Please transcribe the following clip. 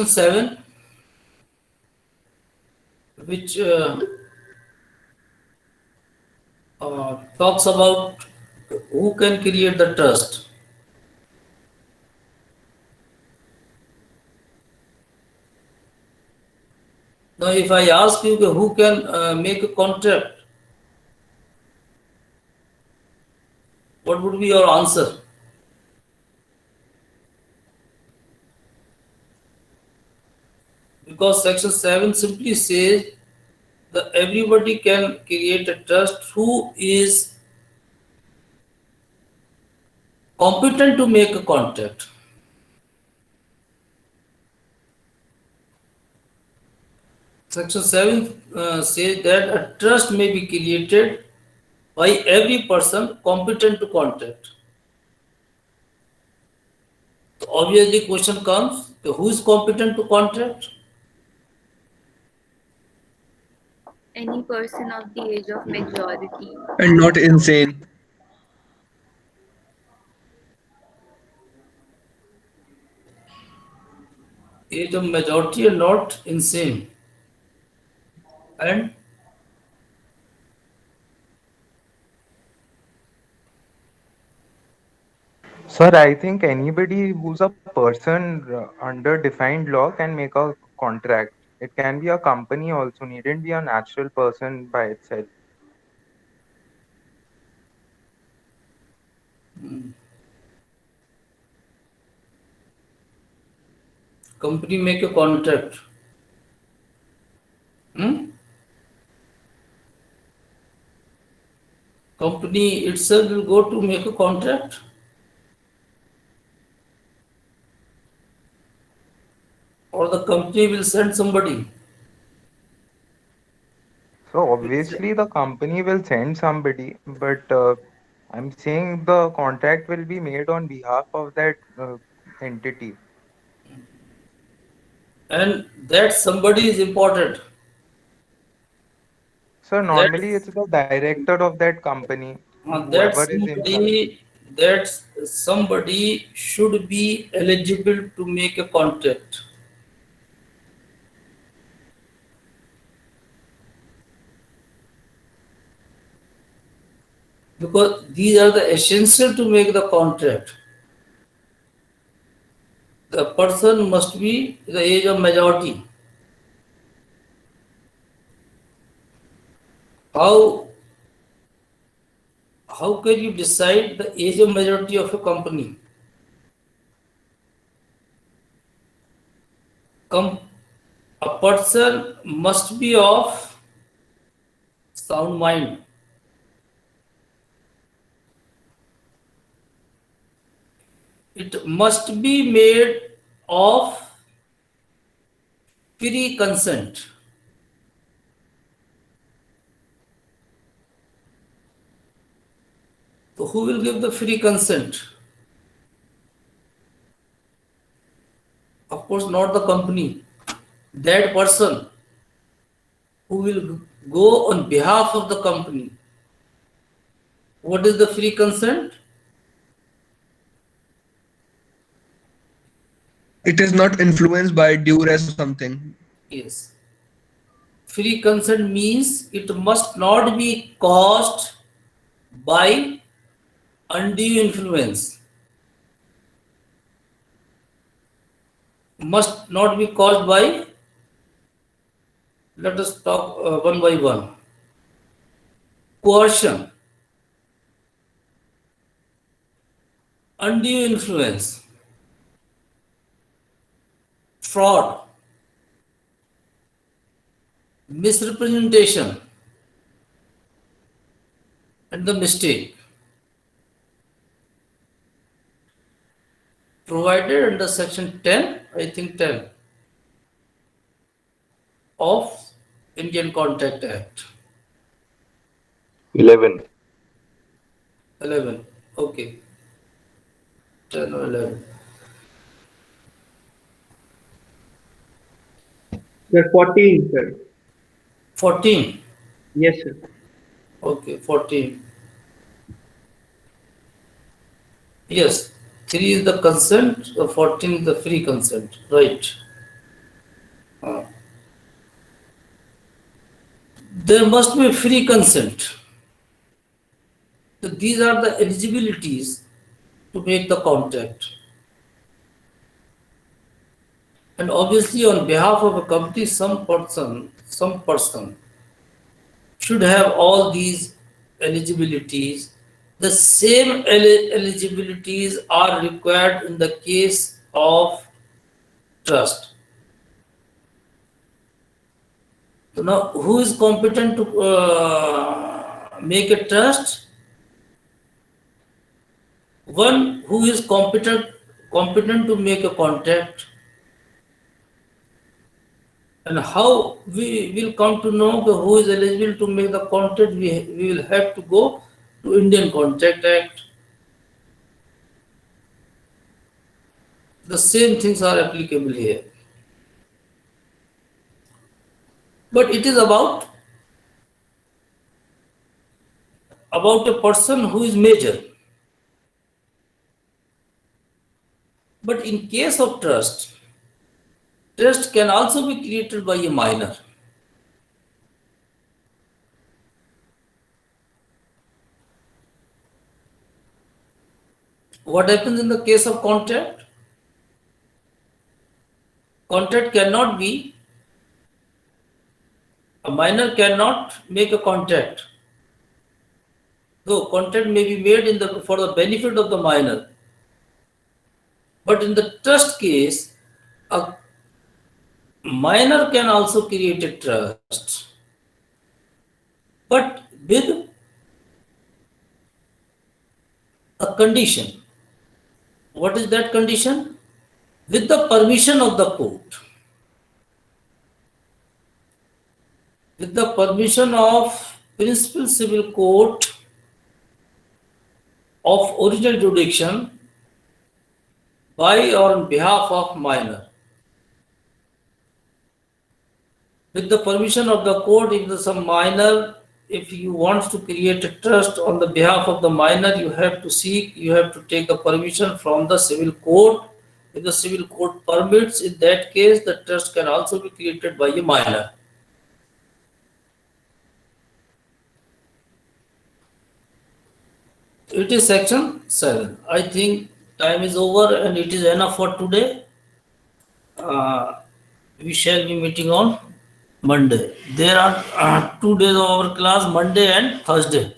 7, which talks about who can create the trust. Now, if I ask you who can make a contract, what would be your answer? Because section 7 simply says that everybody can create a trust who is competent to make a contract. Section 7 says that a trust may be created by every person competent to contract. So obviously, question comes: who is competent to contract? Any person of the age of majority. And not insane. Age of majority and not insane. And Sir, I think anybody who's a person under defined law can make a contract. It can be a company also, needn't be a natural person by itself. company make a contract. Hmm? Company itself will go to make a contract. Or the company will send somebody. So obviously the company will send somebody, but I'm saying the contract will be made on behalf of that entity. And that somebody is important. So That normally it's the director of that company, that whoever is in charge. somebody should be eligible to make a contract. Because these are the essential to make the contract. The person must be the age of majority. How how can you decide the age of majority of a company? Com- a person must be of sound mind. It must be made of free consent. So who will give the free consent? Of course, not the company. That person who will go on behalf of the company. What is the free consent? It is not influenced by duress or something. Yes. Free consent means it must not be caused by undue influence. Must not be caused by, let us talk one by one. Coercion, undue influence, fraud, misrepresentation, and the mistake. Provided under section 10, I think 10 of Indian Contract Act. 11. 11. Okay. 10 or 11. Sir, 14, sir. 14. Yes, sir. Okay, 14. Yes. 3 is the consent, 14 is the free consent. Right. there must be free consent. So these are the eligibilities to make the contract. And obviously, on behalf of a company, some person should have all these eligibilities. The same eligibilities are required in the case of trust. So now, who is competent to make a trust? One who is competent to make a contract. And how we will come to know who is eligible to make the contract? We will have to go to Indian Contract Act. The same things are applicable here. But it is about a person who is major. But in case of trust can also be created by a minor. What happens in the case of contract? Contract cannot be, a minor cannot make a contract. Though contract may be made for the benefit of the minor. But in the trust case, a minor can also create a trust, but with a condition. What is that condition? With the permission of the court. With the permission of Principal Civil Court of original jurisdiction by or on behalf of minor. With the permission of the court, if there's some minor, if you want to create a trust on the behalf of the minor, you have to take the permission from the civil court. If the civil court permits, in that case, the trust can also be created by a minor. It is section 7. I think time is over and it is enough for today. We shall be meeting on Monday. There are 2 days of our class, Monday and Thursday.